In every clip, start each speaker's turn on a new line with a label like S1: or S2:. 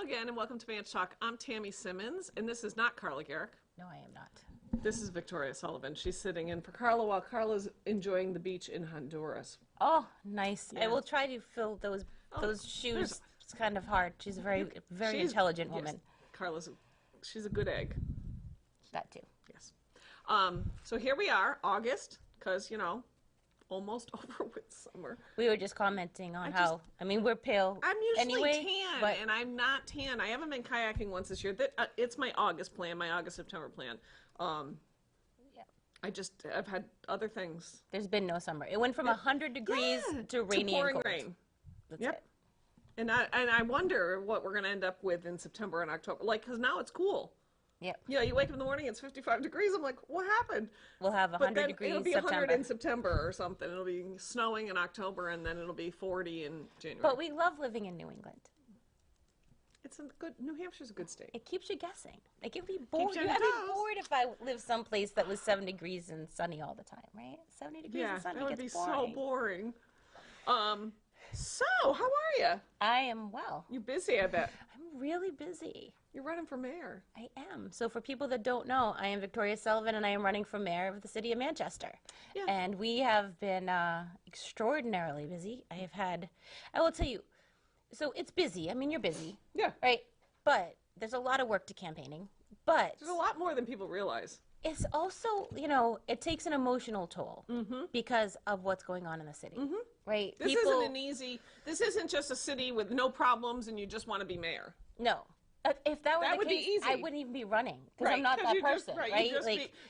S1: again, and welcome to ManchTalk. I'm Tammy Simmons, and this is not Carla Garrick.
S2: No, I am not.
S1: This is Victoria Sullivan. She's sitting in for Carla while Carla's enjoying the beach in Honduras.
S2: Oh, nice.
S1: Yeah.
S2: I will try to fill those shoes. It's kind of hard. She's a very intelligent woman.
S1: Yes, she's a good egg.
S2: That too.
S1: Yes. So here we are, August, because, you know, almost over with summer.
S2: We were just commenting on we're pale.
S1: I'm usually
S2: anyway,
S1: tan, and I'm not tan. I haven't been kayaking once this year. It's my August plan, my August-September plan.
S2: Yeah.
S1: I've had other things.
S2: There's been no summer. It went from 100 degrees to rainy and cold.
S1: Rain.
S2: That's it.
S1: And I wonder what we're going to end up with in September and October. Like, because now it's cool.
S2: Yep.
S1: Yeah, you wake up in the morning, it's 55 degrees. I'm like, what happened?
S2: We'll have 100 degrees
S1: it'll be
S2: September.
S1: 100 in September or something. It'll be snowing in October, and then it'll be 40 in January.
S2: But we love living in New England.
S1: It's a good. New Hampshire's a good state.
S2: It keeps you guessing. Like, it'd be bored.
S1: Keeps you
S2: I'd be bored if I lived someplace that was 7 degrees and sunny all the time, right? 70 degrees and sunny
S1: that would be
S2: gets boring.
S1: so boring. So, how are you?
S2: I am well.
S1: You're busy, I bet.
S2: I'm really busy.
S1: You're running for mayor.
S2: I am. So for people that don't know, I am Victoria Sullivan, and I am running for mayor of the city of Manchester.
S1: Yeah.
S2: And we have been extraordinarily busy. I will tell you, so it's busy. I mean, you're busy.
S1: Yeah.
S2: Right? But there's a lot of work to campaigning. But
S1: There's a lot more than people realize.
S2: it's also, it takes an emotional toll because of what's going on in the city. Right?
S1: This isn't just a city with no problems and you just want to be mayor.
S2: No. If that were
S1: That
S2: the
S1: would be
S2: case,
S1: easy.
S2: I wouldn't even be running because I'm not that person, right?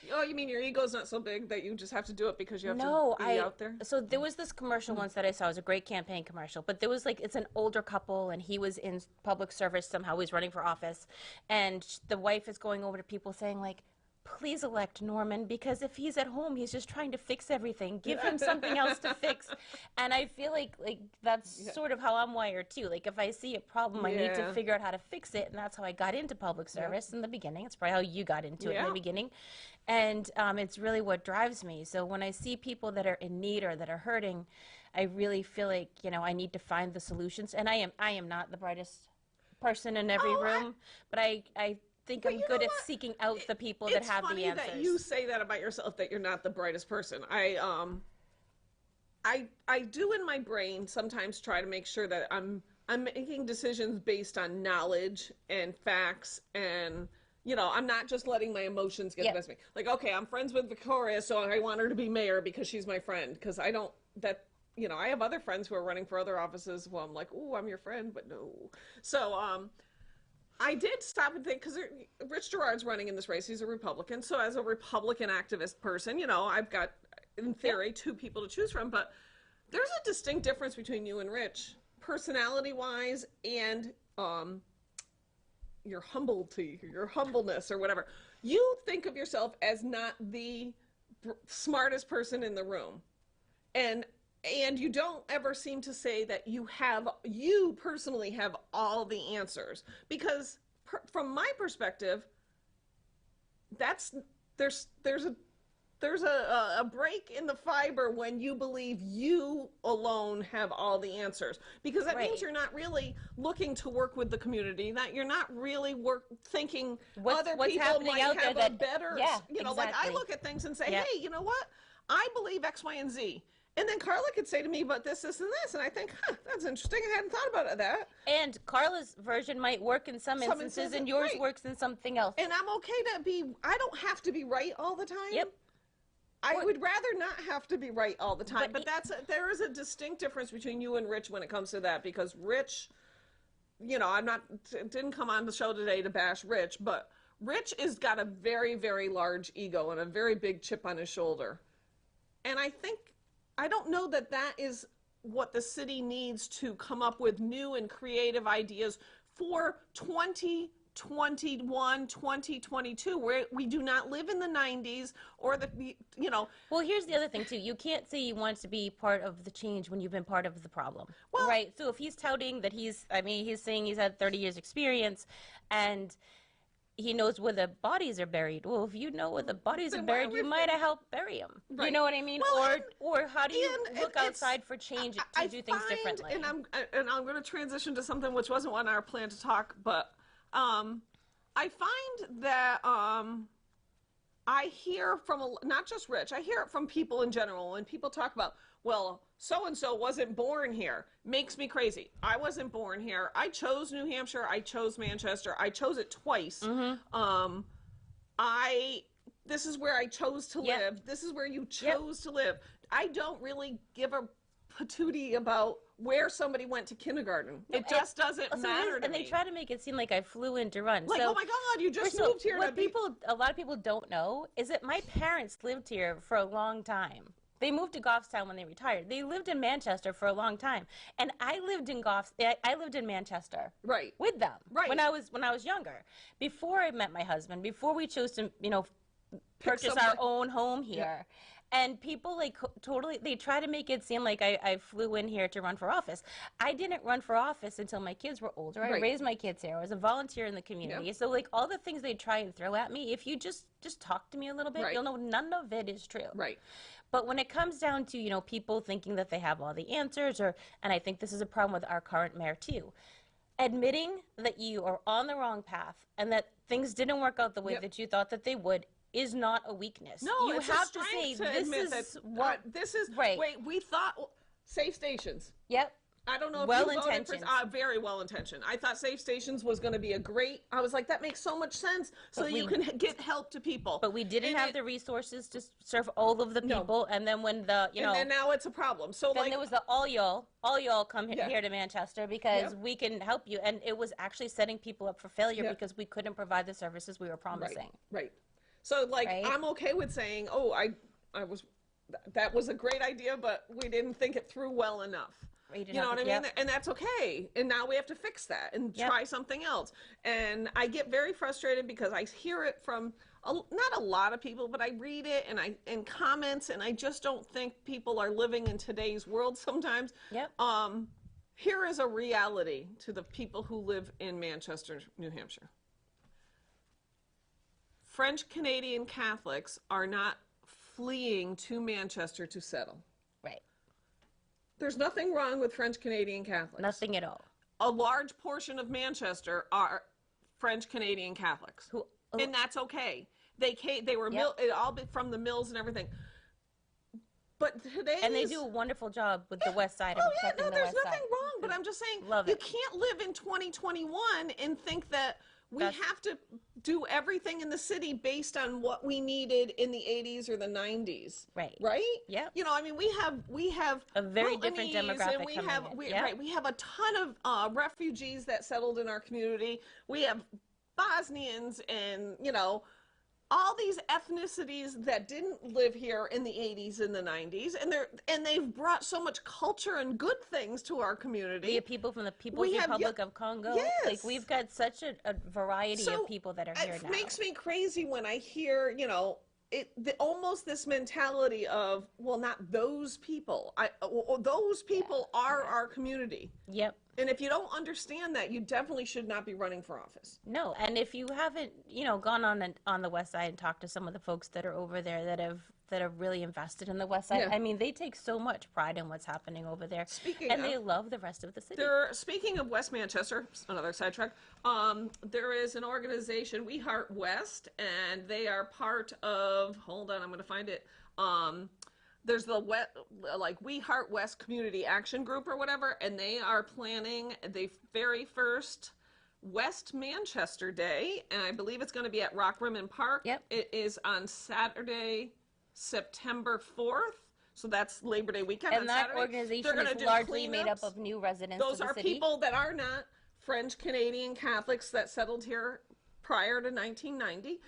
S1: You mean your ego's not so big that you just have to do it because you have
S2: No,
S1: to be out there?
S2: So there was this commercial once that I saw. It was a great campaign commercial, but there was it's an older couple, and he was in public service somehow. He's running for office, and the wife is going over to people saying please elect Norman, because if he's at home, he's just trying to fix everything. Give him something else to fix. And I feel like that's sort of how I'm wired too. Like, if I see a problem, I need to figure out how to fix it. And that's how I got into public service in the beginning. It's probably how you got into it in the beginning. And it's really what drives me. So when I see people that are in need or that are hurting, I really feel like, I need to find the solutions. And I am not the brightest person in every room, but I think I'm good at seeking out the people that have the answers.
S1: It's funny that you say that about yourself, that you're not the brightest person. I do in my brain sometimes try to make sure that I'm making decisions based on knowledge and facts, and I'm not just letting my emotions get the best of me. Like, okay, I'm friends with Victoria, so I want her to be mayor because she's my friend. Because I have other friends who are running for other offices. Well, I'm like, oh, I'm your friend, but no. So, I did stop and think, because Rich Girard's running in this race. He's a Republican. So as a Republican activist person, I've got, in theory, two people to choose from. But there's a distinct difference between you and Rich, personality-wise, and your humbleness or whatever. You think of yourself as not the smartest person in the room. And you don't ever seem to say that you personally have all the answers, because from my perspective, there's a break in the fiber when you believe you alone have all the answers, because that means you're not really looking to work with the community, that you're not really thinking other people might have a better, like I look at things and say, hey, you know what? I believe X, Y, and Z. And then Carla could say to me, but this, and this. And I think, that's interesting. I hadn't thought about that.
S2: And Carla's version might work in some instances, and yours works in something else.
S1: And I'm okay I don't have to be right all the time.
S2: Yep.
S1: I would rather not have to be right all the time. But there is a distinct difference between you and Rich when it comes to that, because Rich, didn't come on the show today to bash Rich, but Rich has got a very, very large ego and a very big chip on his shoulder. And I don't know that is what the city needs to come up with new and creative ideas for 2021, 2022, where we do not live in the 90s or
S2: Well, here's the other thing, too. You can't say you want to be part of the change when you've been part of the problem, right? So if he's touting that he's saying he's had 30 years experience, and he knows where the bodies are buried. Well, if you know where the bodies are
S1: Then why
S2: buried,
S1: are we
S2: you might have helped bury them. You
S1: Right.
S2: know what I mean?
S1: Well,
S2: Or how do you
S1: and
S2: look
S1: it's
S2: outside for change to
S1: I
S2: do things
S1: find,
S2: differently?
S1: and I'm going to transition to something which wasn't on our plan to talk, but I find that I hear from not just Rich, I hear it from people in general when people talk about, well, so and so wasn't born here. Makes me crazy. I wasn't born here. I chose New Hampshire. I chose Manchester. I chose it twice. I this is where I chose to
S2: Yep.
S1: live. This is where you chose to live. I don't really give a patootie about where somebody went to kindergarten. It just doesn't matter to
S2: and
S1: me.
S2: they try to make it seem like I flew in to run.
S1: Like,
S2: so,
S1: oh my God, you just
S2: so
S1: moved here.
S2: what a lot of people don't know is that my parents lived here for a long time. They moved to Goffstown when they retired. They lived in Manchester for a long time, and I lived in I lived in Manchester,
S1: Right.
S2: with them,
S1: Right.
S2: when I was younger. Before I met my husband, before we chose to purchase our own home here. And people totally, they try to make it seem like I flew in here to run for office. I didn't run for office until my kids were older. I
S1: Right.
S2: raised my kids here. I was a volunteer in the community.
S1: Yep.
S2: So all the things they try and throw at me, if you just talk to me a little bit,
S1: Right.
S2: you'll know none of it is true.
S1: Right.
S2: But when it comes down to, people thinking that they have all the answers, and I think this is a problem with our current mayor too, admitting that you are on the wrong path and that things didn't work out the way that you thought that they would is not a weakness.
S1: No,
S2: you
S1: it's
S2: have
S1: a
S2: to say
S1: strength to
S2: this
S1: admit
S2: is
S1: that
S2: what
S1: this is
S2: right.
S1: Wait, we thought safe stations.
S2: Yep.
S1: I don't know if
S2: Well
S1: you voted for
S2: intentioned.
S1: very well intentioned. I thought safe stations was going to be I was like, that makes so much sense, so that you can get help to people.
S2: But we didn't have the resources to serve all of the people, and then when
S1: and then now it's a problem. So
S2: then there was the all y'all come here to Manchester because
S1: Yep.
S2: we can help you, and it was actually setting people up for failure because we couldn't provide the services we were promising.
S1: Right. So
S2: Right?
S1: I'm okay with saying, oh, that was a great idea, but we didn't think it through well enough. You know what I mean? And that's okay. And now we have to fix that and try something else. And I get very frustrated because I hear it from not a lot of people, but I read it and comments, and I just don't think people are living in today's world sometimes.
S2: Yep.
S1: Here is a reality to the people who live in Manchester, New Hampshire. French Canadian Catholics are not fleeing to Manchester to settle.
S2: Right.
S1: There's nothing wrong with French Canadian Catholics.
S2: Nothing at all.
S1: A large portion of Manchester are French Canadian Catholics, and that's okay. They were all from the mills and everything. But today,
S2: and they do a wonderful job with the West Side of protecting the
S1: there's
S2: West
S1: nothing
S2: Side.
S1: wrong. But I'm just saying, you can't live in 2021 and think that we have to do everything in the city based on what we needed in the 80s or the 90s.
S2: Right.
S1: Right?
S2: Yeah.
S1: I mean, we have
S2: a very different demographic
S1: and we
S2: coming
S1: have
S2: in.
S1: we have a ton of refugees that settled in our community. We have Bosnians and all these ethnicities that didn't live here in the 80s and the 90s, and they've brought so much culture and good things to our community.
S2: We have people from the People's Republic of Congo.
S1: Yes.
S2: We've got such a variety of people that are here now.
S1: It makes me crazy when I hear, almost this mentality of, well, not those people. Those people are our community.
S2: Yep.
S1: And if you don't understand that, you definitely should not be running for office.
S2: No, and if you haven't, gone on the West Side and talked to some of the folks that are over there that have really invested in the West Side, I mean, they take so much pride in what's happening over there, they love the rest of the city.
S1: Speaking of West Manchester, another sidetrack, there is an organization, We Heart West, and they are part of. Hold on, I'm going to find it. There's the We Heart West Community Action Group or whatever, and they are planning the very first West Manchester Day, and I believe it's going to be at Rock Rimmon Park.
S2: Yep.
S1: It is on Saturday, September 4th. So that's Labor Day weekend.
S2: And that organization is largely made up of new residents of the city.
S1: Those are people that are not French Canadian Catholics that settled here prior to 1990.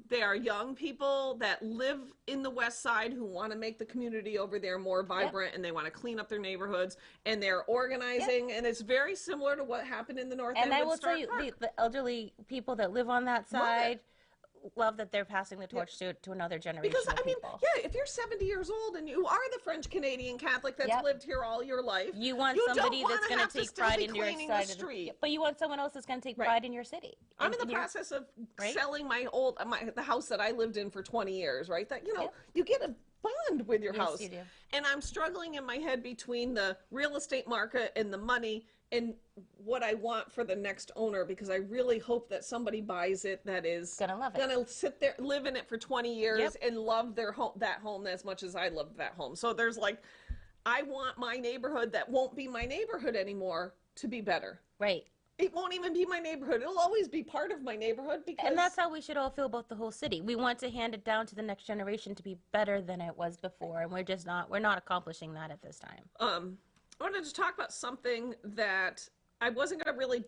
S1: They are young people that live in the West Side who want to make the community over there more vibrant, and they want to clean up their neighborhoods, and they're organizing, and it's very similar to what happened in the North End.
S2: And I will tell you, the elderly people that live on that side love that they're passing the torch to another generation
S1: Because,
S2: of
S1: I mean,
S2: people.
S1: yeah, if you're 70 years old and you are the French-Canadian Catholic that's
S2: Yep.
S1: lived here all your life,
S2: You want
S1: you
S2: somebody
S1: don't
S2: that's
S1: want
S2: going
S1: to
S2: to take
S1: still
S2: pride
S1: be
S2: in your
S1: cleaning
S2: side
S1: the
S2: of the
S1: street.
S2: but you want someone else that's going to take
S1: Right.
S2: pride in your city.
S1: I'm in the process of
S2: right?
S1: selling the house that I lived in for 20 years, right? That,
S2: Yep.
S1: you get a bond with your
S2: Yes,
S1: house.
S2: you do.
S1: And I'm struggling in my head between the real estate market and the money and what I want for the next owner, because I really hope that somebody buys it that is
S2: Gonna love it.
S1: gonna sit there, live in it for 20 years
S2: Yep.
S1: and love their home, that home as much as I loved that home. So there's like, I want my neighborhood that won't be my neighborhood anymore to be better.
S2: Right.
S1: It won't even be my neighborhood. It'll always be part of my neighborhood because...
S2: And that's how we should all feel about the whole city. We want to hand it down to the next generation to be better than it was before, and we're not accomplishing that at this time.
S1: I wanted to talk about something that I wasn't going to really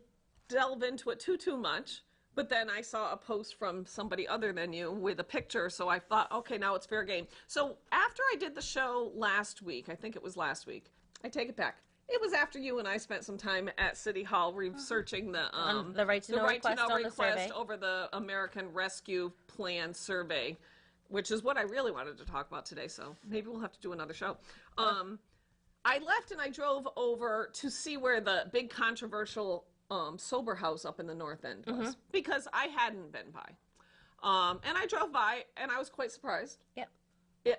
S1: delve into it too much, but then I saw a post from somebody other than you with a picture, so I thought, okay, now it's fair game. So after I did the show last week, I think it was last week, I take it back. It was after you and I spent some time at City Hall researching the
S2: right to know request on the survey.
S1: over the American Rescue Plan survey, which is what I really wanted to talk about today. So maybe we'll have to do another show. I left and I drove over to see where the big controversial sober house up in the North End was, because I hadn't been by, and I drove by and I was quite surprised.
S2: Yep.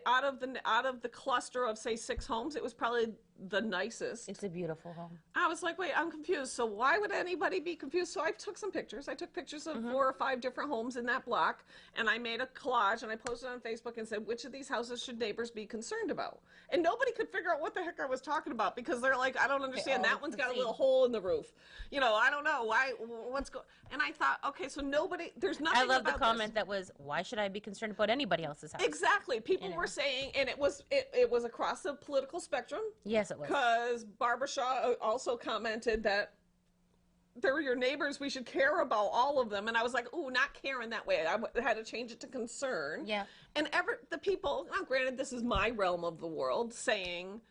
S1: Out of the cluster of, say, 6 homes, it was probably the nicest.
S2: It's a beautiful home.
S1: I was like, wait, I'm confused. So why would anybody be confused? So I took some pictures. I took pictures of 4 or 5 different homes in that block, and I made a collage, and I posted it on Facebook and said, which of these houses should neighbors be concerned about? And nobody could figure out what the heck I was talking about, because they're like, I don't understand. That one's got a little hole in the roof. I don't know. What's going... And I thought, okay, so there's nothing
S2: I love
S1: about
S2: the comment that was, why should I be concerned about anybody else's house?
S1: Exactly. People were saying, and it was across the political spectrum.
S2: Yes, it was.
S1: Because Barbara Shaw also commented that they're your neighbors, we should care about all of them. And I was like, ooh, not caring that way. I had to change it to concern.
S2: Yeah.
S1: And the people, now granted, this is my realm of the world, saying,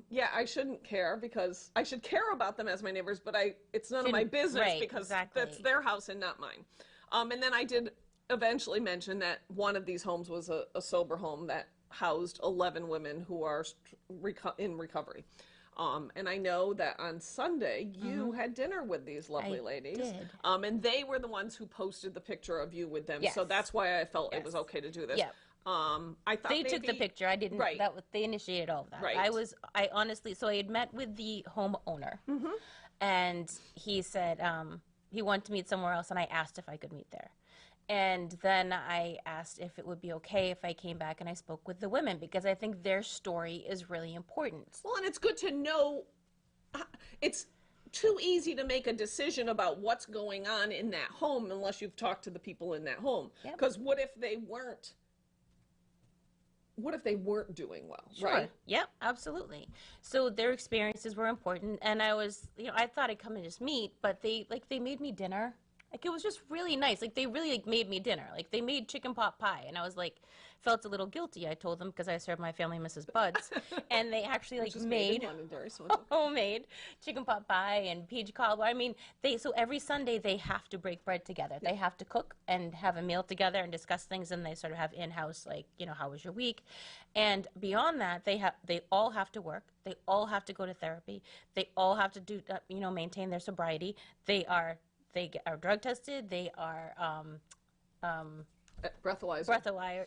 S1: yeah, I shouldn't care because I should care about them as my neighbors, but it's none of my business, because that's their house and not mine. And then I did eventually mention that one of these homes was a sober home that housed 11 women who are in recovery. And I know that on Sunday you had dinner with these lovely ladies.
S2: Did.
S1: And they were the ones who posted the picture of you with them.
S2: Yes.
S1: So that's why I felt it was okay to do this.
S2: Yeah.
S1: I thought
S2: They took the picture. I didn't.
S1: Right.
S2: They initiated all of that.
S1: Right.
S2: I honestly. So I had met with the homeowner, and he said he wanted to meet somewhere else, and I asked if I could meet there. And then I asked if it would be okay if I came back and I spoke with the women, because I think their story is really important.
S1: Well, and it's good to know. It's too easy to make a decision about what's going on in that home unless you've talked to the people in that home. Because what if they weren't doing well,
S2: Sure.
S1: right?
S2: Yep, absolutely. So their experiences were important, and I was, I thought I'd come and just meet, but they made me dinner. Like, it was just really nice. Like, they really made me dinner. Like, they made chicken pot pie, and I was like, felt a little guilty. I told them, because I served my family Mrs. Bud's, and they actually made homemade chicken pot pie and peach cobbler. I mean, so every Sunday they have to break bread together. They have to cook and have a meal together and discuss things, and they sort of have in-house, like, how was your week? And beyond that, they all have to work. They all have to go to therapy. They all have to do, maintain their sobriety. They are drug tested. They are breathalyzer.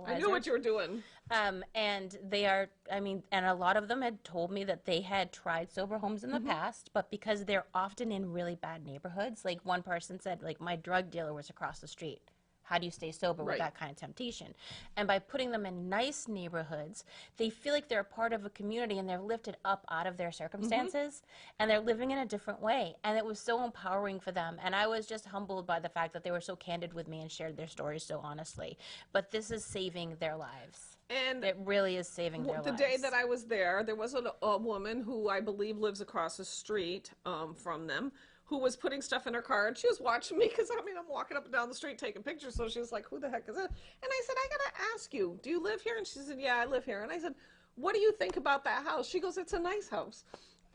S1: I knew what you were doing.
S2: And they are, and a lot of them had told me that they had tried sober homes in the past, but because they're often in really bad neighborhoods, like one person said, like, my drug dealer was across the street. How do you stay sober with that kind of temptation? And by putting them in nice neighborhoods, they feel like they're a part of a community, and they're lifted up out of their circumstances, and they're living in a different way. And it was so empowering for them. And I was just humbled by the fact that they were so candid with me and shared their stories so honestly. But this is saving their lives. And it really is saving their lives.
S1: The day that I was there was a woman who I believe lives across the street from them, who was putting stuff in her car, and she was watching me because, I'm walking up and down the street taking pictures, so she was like, who the heck is that? And I said, I gotta ask you, do you live here? And she said, yeah, I live here. And I said, what do you think about that house? She goes, it's a nice house.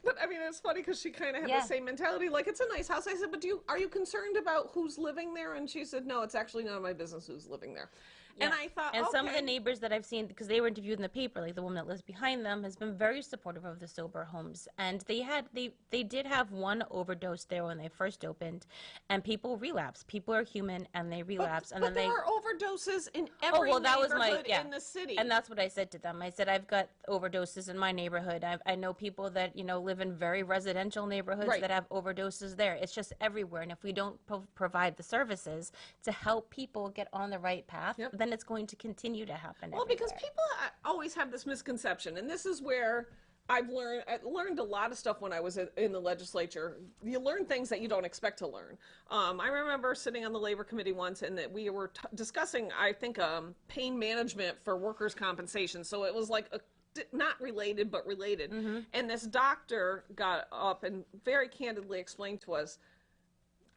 S1: But I mean, it's funny because she kind of had the same mentality. Like, it's a nice house. I said, but are you concerned about who's living there? And she said, no, it's actually none of my business who's living there. Yeah. And I thought,
S2: and some of the neighbors that I've seen, because they were interviewed in the paper, like the woman that lives behind them, has been very supportive of the sober homes. And they did have one overdose there when they first opened, and people relapse. People are human, and they relapse.
S1: But there are overdoses in every neighborhood in the city.
S2: And that's what I said to them. I said, I've got overdoses in my neighborhood. I know people that live in very residential neighborhoods that have overdoses there. It's just everywhere. And if we don't provide the services to help people get on the right path, then it's going to continue to happen.
S1: Well, because people always have this misconception, and this is where I learned a lot of stuff when I was in the legislature. You learn things that you don't expect to learn. I remember sitting on the labor committee once, and that we were discussing, I think, pain management for workers' compensation. So it was like not related, but related. And this doctor got up and very candidly explained to us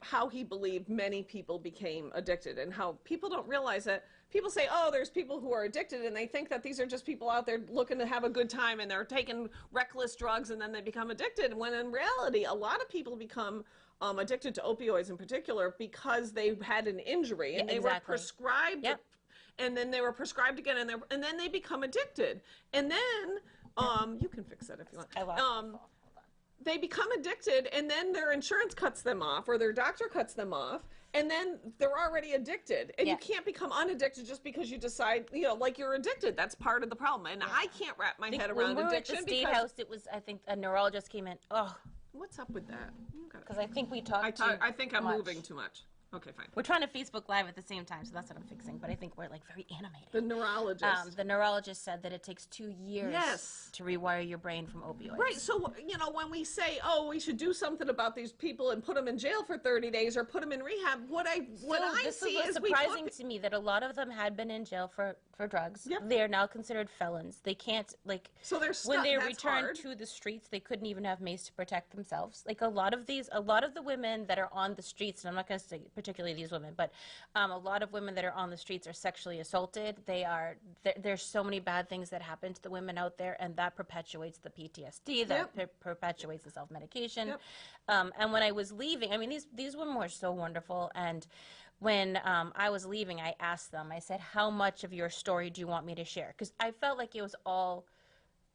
S1: how he believed many people became addicted, and how people don't realize that. People say, oh, there's people who are addicted, and they think that these are just people out there looking to have a good time, and they're taking reckless drugs, and then they become addicted, when in reality, a lot of people become addicted to opioids in particular because they had an injury, and they were prescribed, and then they were prescribed again, and then they become addicted. And then, you can fix that if you want. They become addicted, and then their insurance cuts them off, or their doctor cuts them off, and then they're already addicted. And you can't become unaddicted just because you decide, like you're addicted. That's part of the problem. And I can't wrap my head around addiction.
S2: At the State House, it was, I think, a neurologist came in. Oh,
S1: what's up with that?
S2: Because I think we talked
S1: I think I'm moving too much. Okay, fine.
S2: We're trying to Facebook Live at the same time, so that's what I'm fixing. But I think we're like very animated.
S1: The neurologist.
S2: The neurologist said that it takes 2 years to rewire your brain from opioids.
S1: Right. So, when we say, oh, we should do something about these people and put them in jail for 30 days or put them in rehab, what I see is
S2: surprising to me that a lot of them had been in jail for drugs.
S1: Yep.
S2: They are now considered felons. They can't,
S1: so they're stuck.
S2: When they returned to the streets, they couldn't even have mace to protect themselves. Like a lot of the women that are on the streets, and I'm not going to say particularly these women, but a lot of women that are on the streets are sexually assaulted. There's so many bad things that happen to the women out there, and that perpetuates the PTSD, that perpetuates the self-medication. And when I was leaving, I mean, these women were so wonderful, and when I was leaving, I asked them, I said, how much of your story do you want me to share? Because I felt like it was all...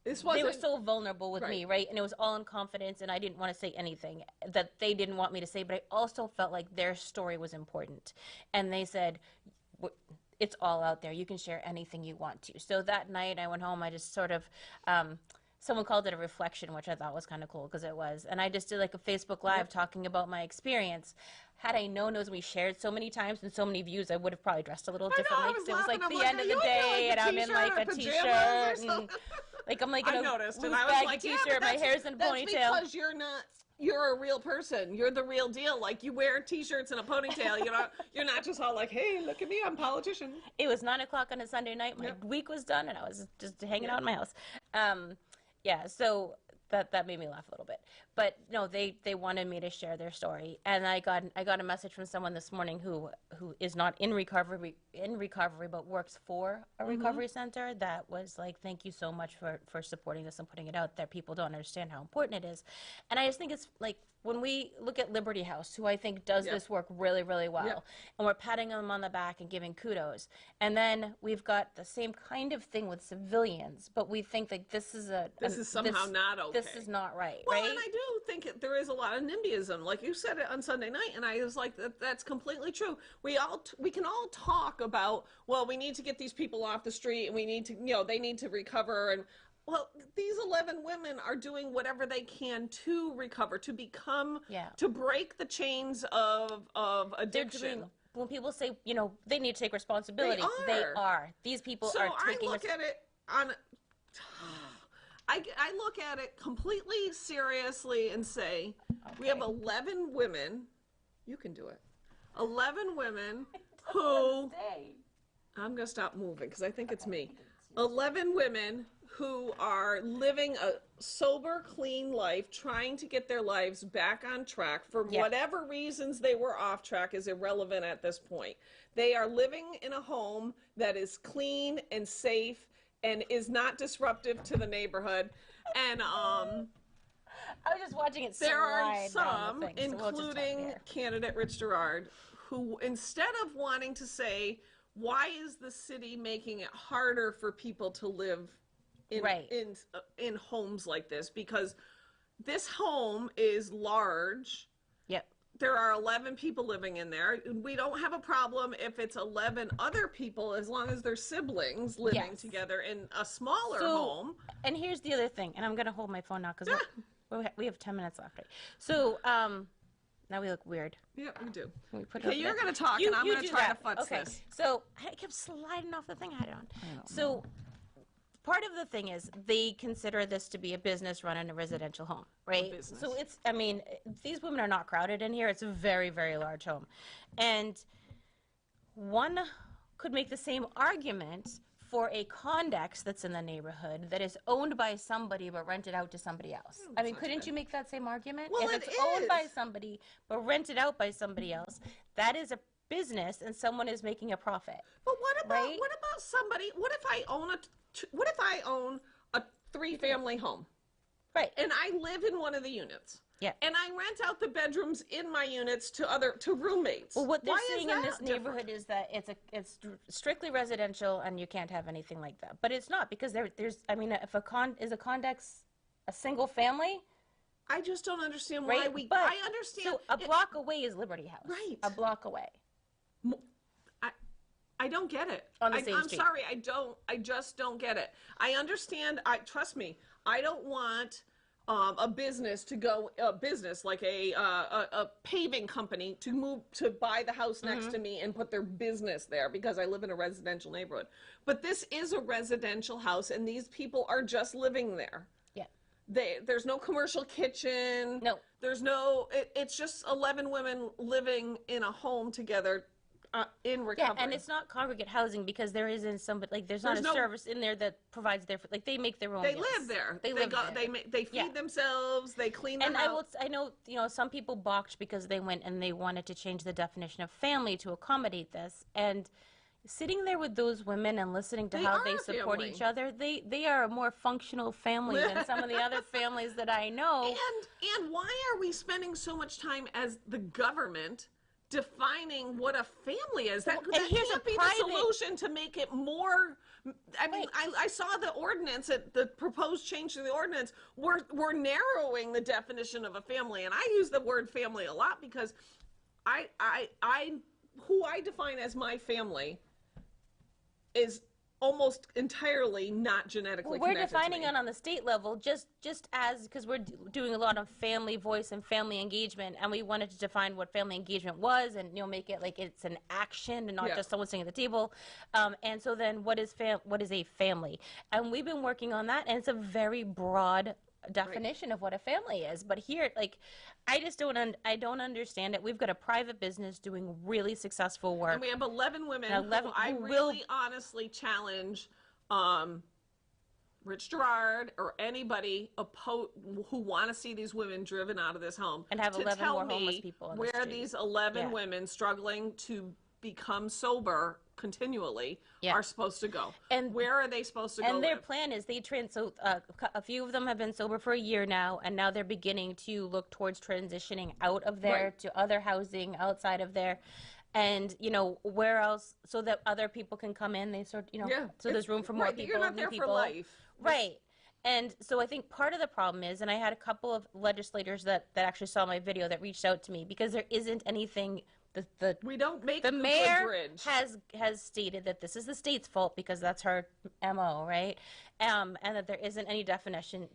S2: They were so vulnerable with me, right? And it was all in confidence, and I didn't want to say anything that they didn't want me to say, but I also felt like their story was important. And they said, it's all out there. You can share anything you want to. So that night I went home, I just sort of... someone called it a reflection, which I thought was kind of cool, because it was. And I just did like a Facebook Live talking about my experience. Had I known it was going to be shared so many times and so many views, I would have probably dressed a little differently. Because it was like the end of the day, and I'm in like a t-shirt. And, like I'm like in a loose baggy t-shirt, my hair's in a ponytail.
S1: Because you're a real person. You're the real deal. Like, you wear t-shirts and a ponytail. You're not just all like, hey, look at me, I'm a politician.
S2: It was 9 o'clock on a Sunday night. My week was done, and I was just hanging out in my house. So that made me laugh a little bit. But no, they wanted me to share their story, and I got a message from someone this morning who is not in recovery but works for a recovery center, that was like, thank you so much for supporting this and putting it out there. People don't understand how important it is. And I just think it's like, when we look at Liberty House, who I think does this work really, really well, and we're patting them on the back and giving kudos, and then we've got the same kind of thing with civilians, but we think that this is somehow not okay. This is not right,
S1: well,
S2: right?
S1: And I do think there is a lot of NIMBYism. Like you said it on Sunday night, and I was like, that's completely true. We can all talk about, well, we need to get these people off the street, and we need to, they need to recover, and well, these 11 women are doing whatever they can to recover, to become, to break the chains of addiction.
S2: When people say, they need to take responsibility, they are. These people are taking.
S1: So I look at it I look at it completely seriously and say, we have 11 women. You can do it. 11 women who. I'm going to stop moving because I think it's me. 11 women who are living a sober, clean life, trying to get their lives back on track. For whatever reasons they were off track is irrelevant at this point. They are living in a home that is clean and safe and is not disruptive to the neighborhood. And
S2: I was just watching it
S1: There are
S2: slide down
S1: some,
S2: the thing, so we'll just talk
S1: including
S2: here.
S1: candidate Rich Girard, who instead of wanting to say, why is the city making it harder for people to live
S2: Right.
S1: in homes like this? Because this home is large.
S2: Yep.
S1: There are 11 people living in there. We don't have a problem if it's 11 other people, as long as they're siblings living
S2: Yes.
S1: together in a smaller home.
S2: And here's the other thing, and I'm going to hold my phone now because we have 10 minutes left. Right? So now we look weird.
S1: Yeah, we do.
S2: We put
S1: Okay, you're going to talk, and I'm going to try to futz
S2: okay.
S1: this.
S2: So I kept sliding off the thing I had it on. So part of the thing is they consider this to be a business run in a residential home, right?
S1: business.
S2: So it's, I mean, these women are not crowded in here. It's a very, very large home. And one could make the same argument for a condex that's in the neighborhood that is owned by somebody but rented out to somebody else. I mean, couldn't you make that same argument?
S1: Well,
S2: if
S1: it
S2: it's owned by
S1: is.
S2: somebody but rented out by somebody else, that is a business and someone is making a profit.
S1: But what about
S2: Right?
S1: somebody? What if I own a 3-family home,
S2: Right.
S1: and I live in one of the units?
S2: Yeah.
S1: And I rent out the bedrooms in my units to roommates.
S2: Well, what they're
S1: Why is
S2: saying in
S1: that
S2: this
S1: different?
S2: neighborhood is that it's strictly residential and you can't have anything like that. But it's not, because there's, I mean, if is a condex a single family,
S1: I just don't understand
S2: right?
S1: why
S2: But
S1: I understand.
S2: so a block away is Liberty House.
S1: Right.
S2: A block away.
S1: I don't get it.
S2: On the same
S1: I'm
S2: street.
S1: sorry. I just don't get it. I understand. Trust me. I don't want a business to go like a paving company to move to buy the house next to me and put their business there because I live in a residential neighborhood. But this is a residential house, and these people are just living there.
S2: Yeah.
S1: There's no commercial kitchen.
S2: No.
S1: There's no. It's just 11 women living in a home together. In recovery.
S2: Yeah, and it's not congregate housing because there isn't somebody, like, there's not a service in there that provides their, like, they make their own
S1: They
S2: meals.
S1: live there.
S2: They live there.
S1: They feed themselves. They clean their
S2: And
S1: house.
S2: I know, you know, some people balked because they went and they wanted to change the definition of family to accommodate this. And sitting there with those women and listening to how they support each other, they are a more functional family than some of the other families that I know.
S1: And why are we spending so much time as the government defining what a family is? That
S2: here's
S1: can't
S2: a
S1: be
S2: private-
S1: the solution to make it more. I mean, I saw the ordinance, the proposed change to the ordinance. We're narrowing the definition of a family, and I use the word family a lot because who I define as my family is almost entirely not genetically
S2: We're
S1: connected
S2: defining
S1: to me.
S2: it on the state level just as, because we're doing a lot of family voice and family engagement, and we wanted to define what family engagement was and, you know, make it like it's an action and not just someone sitting at the table. And so then what is a family? And we've been working on that, and it's a very broad definition of what a family is. But here, like, I just don't understand it. We've got a private business doing really successful work.
S1: And we have 11 women
S2: And 11
S1: who I
S2: who
S1: really honestly challenge Rich Girard or anybody who want to see these women driven out of this home
S2: And have
S1: to
S2: 11
S1: tell
S2: more
S1: me
S2: homeless people on the
S1: where
S2: street.
S1: these 11
S2: Yeah.
S1: women struggling to become sober continually are supposed to go.
S2: And
S1: where are they supposed to go?
S2: And their
S1: live?
S2: plan is a few of them have been sober for a year now, and now they're beginning to look towards transitioning out of there to other housing outside of there. And, you know, where else, so that other people can come in, so there's room for more people.
S1: You're not
S2: new
S1: there
S2: people.
S1: for life.
S2: Right. And so I think part of the problem is, and I had a couple of legislators that actually saw my video that reached out to me, because there isn't anything.
S1: We don't make
S2: the
S1: the
S2: mayor
S1: bridge.
S2: has stated that this is the state's fault because that's her MO, right? And that there isn't any definition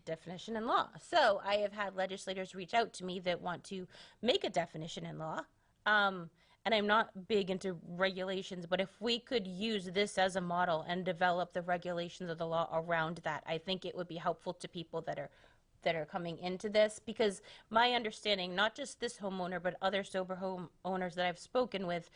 S2: in law. So I have had legislators reach out to me that want to make a definition in law. And I'm not big into regulations, but if we could use this as a model and develop the regulations of the law around that, I think it would be helpful to people that are coming into this, because my understanding, not just this homeowner, but other sober home owners that I've spoken with,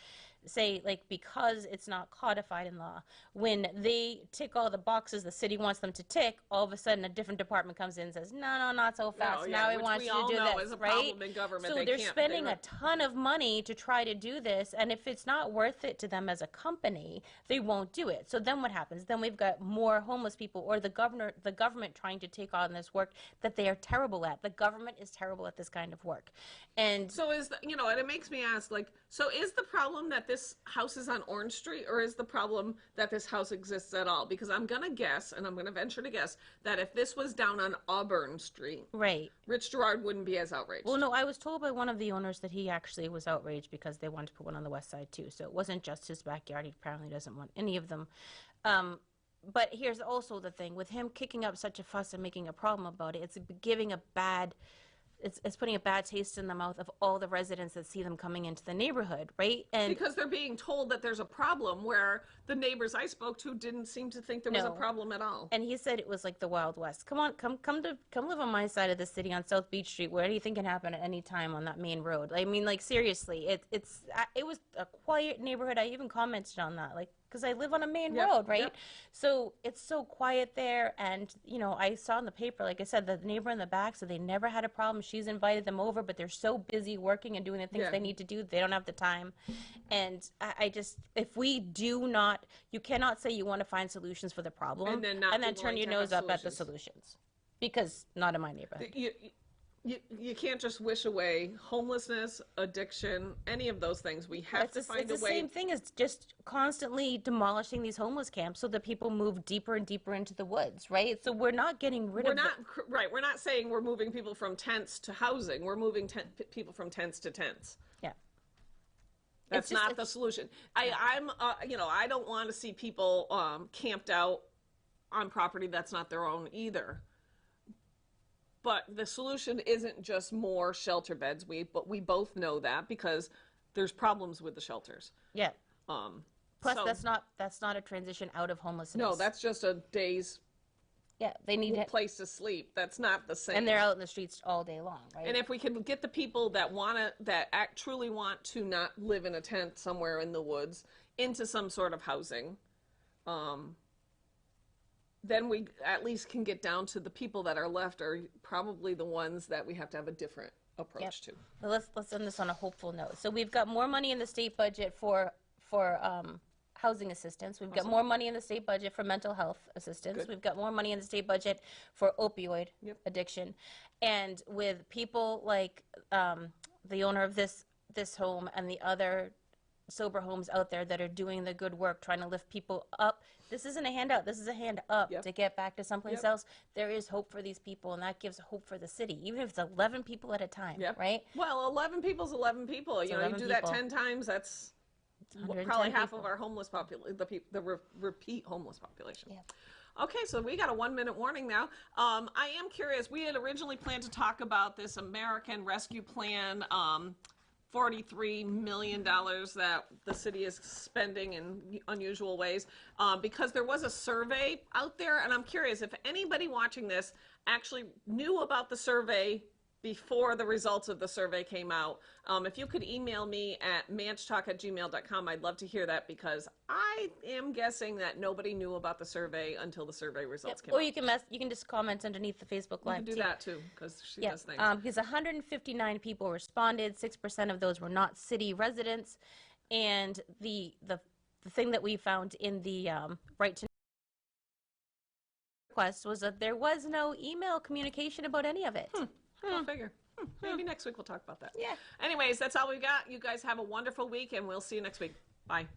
S2: say, like, because it's not codified in law, when they tick all the boxes the city wants them to tick, all of a sudden a different department comes in and says, no, no, not so fast. Now we want you to do this,
S1: is a
S2: right?
S1: problem in government.
S2: So they're spending a ton of money to try to do this, and if it's not worth it to them as a company, they won't do it. So then what happens? Then we've got more homeless people, or the government trying to take on this work that they are terrible at. The government is terrible at this kind of work. And
S1: so and it makes me ask, like, so is the problem that this house is on Orange Street, or is the problem that this house exists at all? Because I'm gonna guess, and I'm gonna venture to guess, that if this was down on Auburn Street,
S2: right,
S1: Rich Girard wouldn't be as outraged.
S2: well, no, I was told by one of the owners that he actually was outraged because they wanted to put one on the west side too. So it wasn't just his backyard. He apparently doesn't want any of them. But here's also the thing with him kicking up such a fuss and making a problem about it. It's giving a bad. It's putting a bad taste in the mouth of all the residents that see them coming into the neighborhood, right? And
S1: because they're being told that there's a problem, where the neighbors I spoke to didn't seem to think there was a problem at all.
S2: And he said it was like the Wild West. Come on, come live on my side of the city on South Beach Street. Where do you think can happen at any time on that main road? I mean, like, seriously, it was a quiet neighborhood. I even commented on that, like, because I live on a main road, right? Yep. So it's so quiet there. And, I saw in the paper, like I said, the neighbor in the back said they never had a problem. She's invited them over, but they're so busy working and doing the things they need to do, they don't have the time. And I just, if we do not, you cannot say you want to find solutions for the problem and then turn your nose up at the solutions. Because not in my neighborhood.
S1: You can't just wish away homelessness, addiction, any of those things. We have to find a way.
S2: It's the same thing as just constantly demolishing these homeless camps so that people move deeper and deeper into the woods, right? So we're not getting rid of
S1: Right. We're not saying we're moving people from tents to housing. We're moving people from tents to tents.
S2: Yeah.
S1: That's not the solution. I don't want to see people camped out on property that's not their own either. But the solution isn't just more shelter beds. But we both know that because there's problems with the shelters.
S2: Yeah. Plus, that's not a transition out of homelessness.
S1: No, that's just a day's.
S2: Yeah, they need a
S1: place to sleep. That's not the same.
S2: And they're out in the streets all day long, right?
S1: And if we can get the people that truly want to not live in a tent somewhere in the woods into some sort of housing, then we at least can get down to the people that are left are probably the ones that we have to have a different approach to.
S2: Well, let's end this on a hopeful note. So we've got more money in the state budget for housing assistance. We've got more money in the state budget for mental health assistance. Good. We've got more money in the state budget for opioid addiction. And with people like the owner of this home and the other sober homes out there that are doing the good work, trying to lift people up. This isn't a handout. This is a hand up to get back to someplace else. There is hope for these people, and that gives hope for the city, even if it's 11 people at a time, right?
S1: Well, 11 people is 11 people. You do that 10 times, that's probably half of our homeless population, the repeat homeless population. Yeah. Okay, so we got a 1-minute warning now. I am curious. We had originally planned to talk about this American Rescue Plan, $43 million that the city is spending in unusual ways, because there was a survey out there, and I'm curious if anybody watching this actually knew about the survey before the results of the survey came out. If you could email me at manchtalk@gmail.com, I'd love to hear that, because I am guessing that nobody knew about the survey until the survey results came out.
S2: Or you can just comment underneath the Facebook Live.
S1: You can do that too, because she does things.
S2: Because 159 people responded, 6% of those were not city residents, and the thing that we found in the right to request was that there was no email communication about any of it.
S1: Go figure. Maybe next week we'll talk about that. Yeah. Anyways, that's all we got. You guys have a wonderful week, and we'll see you next week. Bye.